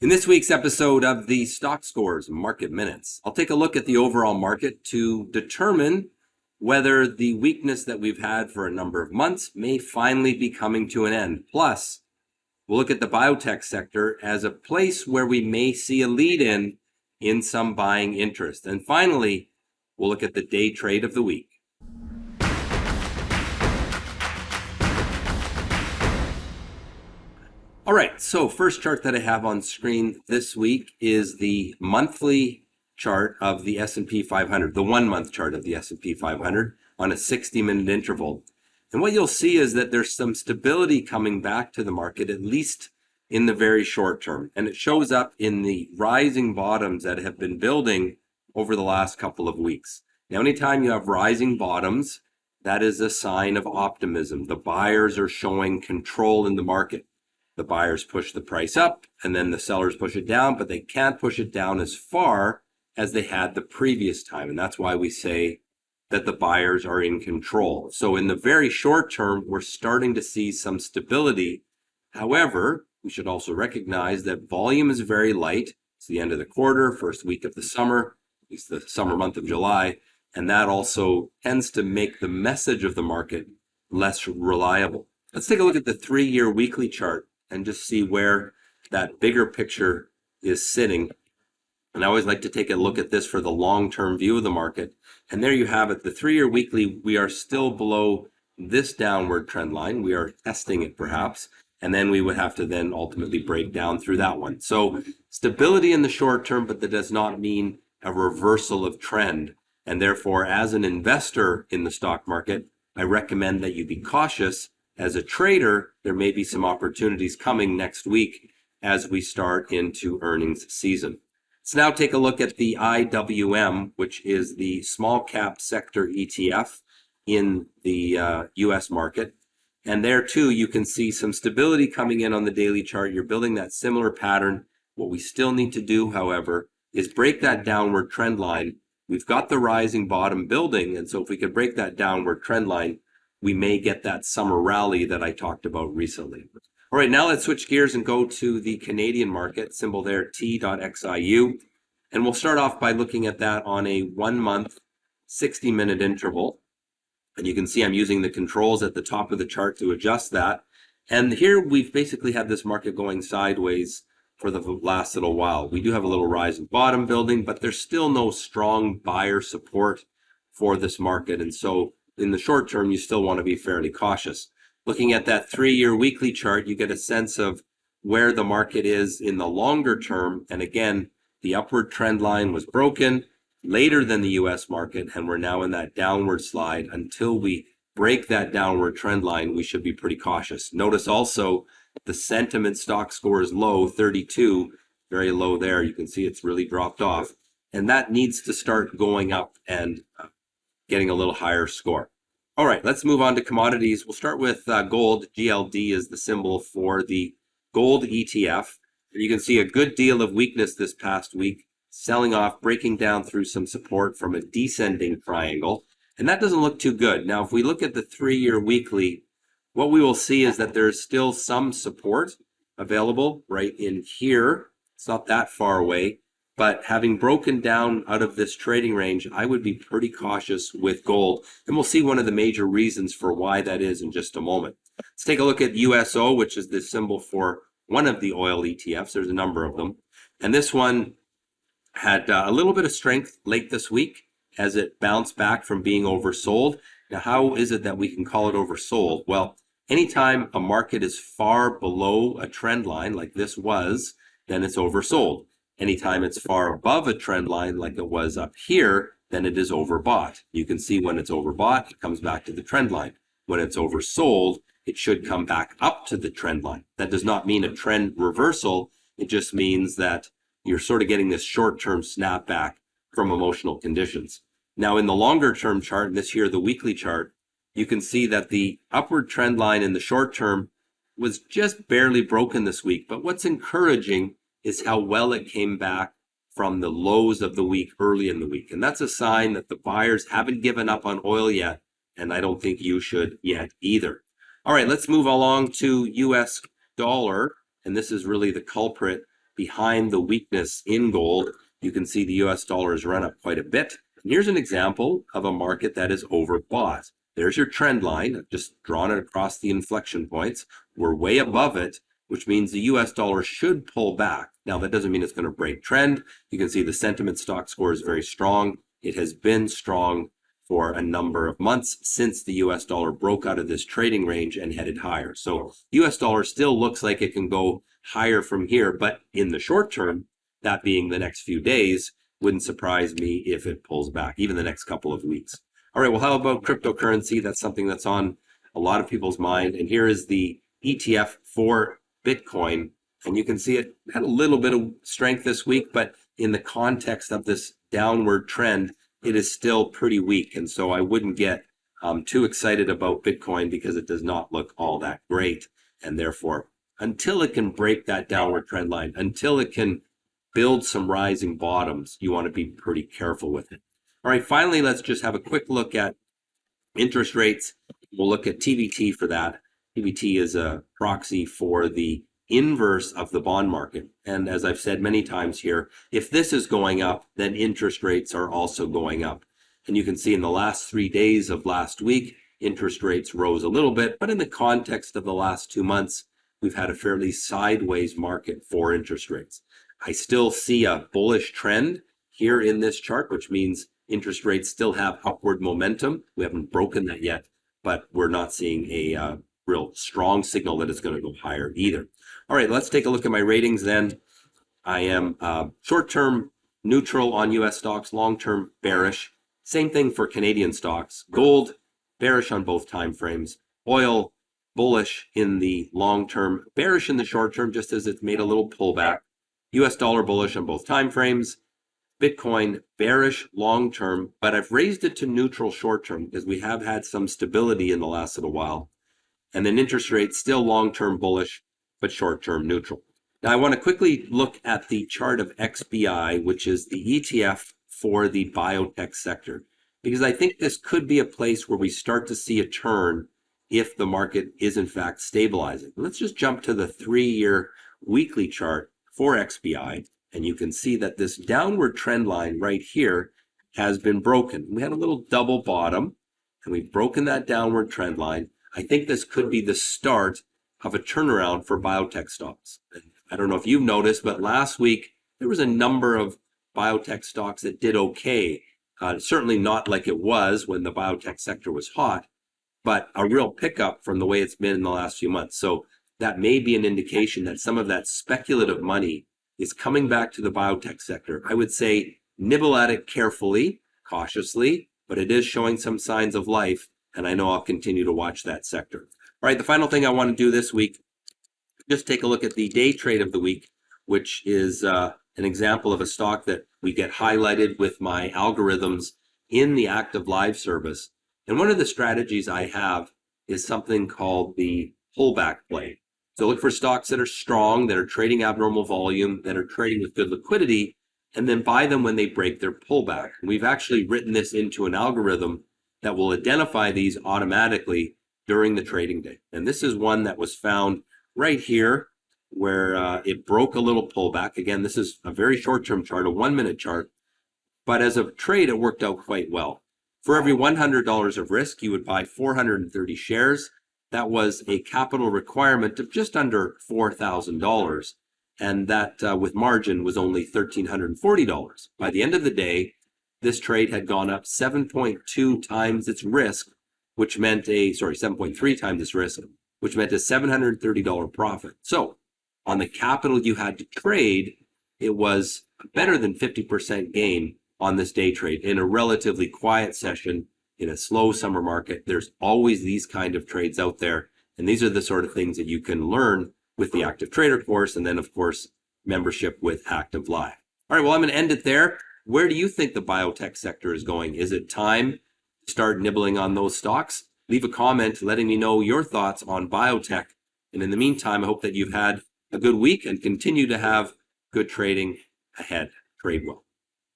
In this week's episode of the Stockscores Market Minutes, I'll take a look at the overall market to determine whether the weakness that we've had for a number of months may finally be coming to an end. Plus, we'll look at the biotech sector as a place where we may see a lead in some buying interest. And finally, we'll look at the day trade of the week. All right, so first chart that I have on screen this week is the monthly chart of the S&P 500, the 1 month chart of the S&P 500 on a 60-minute interval. And what you'll see is that there's some stability coming back to the market, at least in the very short term. And it shows up in the rising bottoms that have been building over the last couple of weeks. Now, anytime you have rising bottoms, that is a sign of optimism. The buyers are showing control in the market. The buyers push the price up and then the sellers push it down, but they can't push it down as far as they had the previous time. And that's why we say that the buyers are in control. So in the very short term, we're starting to see some stability. However, we should also recognize that volume is very light. It's the end of the quarter, first week of the summer, at least the summer month of July. And that also tends to make the message of the market less reliable. Let's take a look at the 3-year weekly chart and just see where that bigger picture is sitting. And I always like to take a look at this for the long-term view of the market. And there you have it, the 3-year weekly, we are still below this downward trend line. We are testing it perhaps, and then we would have to then ultimately break down through that one. So stability in the short term, but that does not mean a reversal of trend. And therefore, as an investor in the stock market, I recommend that you be cautious. As a trader, there may be some opportunities coming next week as we start into earnings season. Let's now take a look at the IWM, which is the small cap sector ETF in the US market. And there too, you can see some stability coming in on the daily chart. You're building that similar pattern. What we still need to do, however, is break that downward trend line. We've got the rising bottom building. And so if we could break that downward trend line, we may get that summer rally that I talked about recently. All right, now let's switch gears and go to the Canadian market, symbol there, T.XIU. And we'll start off by looking at that on a 1 month, 60-minute interval. And you can see I'm using the controls at the top of the chart to adjust that. And here we've basically had this market going sideways for the last little while. We do have a little rise in bottom building, but there's still no strong buyer support for this market. And so in the short term, you still want to be fairly cautious. Looking at that 3-year weekly chart, you get a sense of where the market is in the longer term. And again, the upward trend line was broken later than the US market, and we're now in that downward slide. Until we break that downward trend line, we should be pretty cautious. Notice also the sentiment Stockscores low, 32, very low there. You can see it's really dropped off. And that needs to start going up and getting a little higher score. All right, let's move on to commodities. We'll start with gold. GLD is the symbol for the gold ETF. You can see a good deal of weakness this past week, selling off, breaking down through some support from a descending triangle. And that doesn't look too good. Now, if we look at the 3-year weekly, what we will see is that there's still some support available right in here. It's not that far away. But having broken down out of this trading range, I would be pretty cautious with gold. And we'll see one of the major reasons for why that is in just a moment. Let's take a look at USO, which is the symbol for one of the oil ETFs. There's a number of them. And this one had a little bit of strength late this week as it bounced back from being oversold. Now, how is it that we can call it oversold? Well, anytime a market is far below a trend line like this was, then it's oversold. Anytime it's far above a trend line like it was up here, then it is overbought. You can see when it's overbought, it comes back to the trend line. When it's oversold, it should come back up to the trend line. That does not mean a trend reversal. It just means that you're sort of getting this short-term snapback from emotional conditions. Now, in the longer-term chart, and this here, the weekly chart, you can see that the upward trend line in the short term was just barely broken this week. But what's encouraging is how well it came back from the lows of the week early in the week. And that's a sign that the buyers haven't given up on oil yet. And I don't think you should yet either. All right, let's move along to US dollar. And this is really the culprit behind the weakness in gold, you can see the US dollar has run up quite a bit. And here's an example of a market that is overbought. There's your trend line. I've just drawn it across the inflection points. We're way above it, which means the US dollar should pull back. Now, that doesn't mean it's going to break trend. You can see the sentiment stock score is very strong. It has been strong for a number of months since the US dollar broke out of this trading range and headed higher. So US dollar still looks like it can go higher from here, but in the short term, that being the next few days, wouldn't surprise me if it pulls back, even the next couple of weeks. All right, well, how about cryptocurrency? That's something that's on a lot of people's mind. And here is the ETF for Bitcoin. And you can see it had a little bit of strength this week, but in the context of this downward trend, it is still pretty weak. And so I wouldn't get too excited about Bitcoin because it does not look all that great. And therefore, until it can break that downward trend line, until it can build some rising bottoms, you want to be pretty careful with it. All right, finally, let's just have a quick look at interest rates. We'll look at TVT for that. TVT is a proxy for the inverse of the bond market. And as I've said many times here, if this is going up, then interest rates are also going up. And you can see in the last 3 days of last week, interest rates rose a little bit, but in the context of the last 2 months, we've had a fairly sideways market for interest rates. I still see a bullish trend here in this chart, which means interest rates still have upward momentum. We haven't broken that yet, but we're not seeing a real strong signal that it's going to go higher either. All right, let's take a look at my ratings then. I am short-term neutral on US stocks, long-term bearish. Same thing for Canadian stocks. Gold, bearish on both time frames. Oil, bullish in the long term, bearish in the short term, just as it's made a little pullback. US dollar bullish on both time frames. Bitcoin bearish long term, but I've raised it to neutral short term because we have had some stability in the last little while. And then interest rates still long term bullish, but short term neutral. Now I want to quickly look at the chart of XBI, which is the ETF for the biotech sector, because I think this could be a place where we start to see a turn if the market is in fact stabilizing. Let's just jump to the 3-year weekly chart for XBI, and you can see that this downward trend line right here has been broken. We had a little double bottom, and we've broken that downward trend line. I think this could be the start of a turnaround for biotech stocks. I don't know if you've noticed, but last week there was a number of biotech stocks that did okay. Certainly not like it was when the biotech sector was hot, but a real pickup from the way it's been in the last few months. So that may be an indication that some of that speculative money is coming back to the biotech sector. I would say nibble at it carefully, cautiously, but it is showing some signs of life, and I know I'll continue to watch that sector. All right, the final thing I want to do this week, just take a look at the day trade of the week, which is an example of a stock that we get highlighted with my algorithms in the active live service. And one of the strategies I have is something called the pullback play. So look for stocks that are strong, that are trading abnormal volume, that are trading with good liquidity, and then buy them when they break their pullback. And we've actually written this into an algorithm that will identify these automatically during the trading day. And this is one that was found right here where it broke a little pullback. Again, this is a very short-term chart, a 1-minute chart, but as a trade, it worked out quite well. For every $100 of risk, you would buy 430 shares. That was a capital requirement of just under $4,000. And that with margin was only $1,340. By the end of the day, this trade had gone up 7.2 times its risk, which meant 7.3 times its risk, which meant a $730 profit. So on the capital you had to trade, it was better than 50% gain on this day trade in a relatively quiet session in a slow summer market. There's always these kind of trades out there. And these are the sort of things that you can learn with the Active Trader course. And then of course, membership with Active Live. All right, well, I'm going to end it there. Where do you think the biotech sector is going? Is it time to start nibbling on those stocks? Leave a comment letting me know your thoughts on biotech. And in the meantime, I hope that you've had a good week and continue to have good trading ahead. Trade well.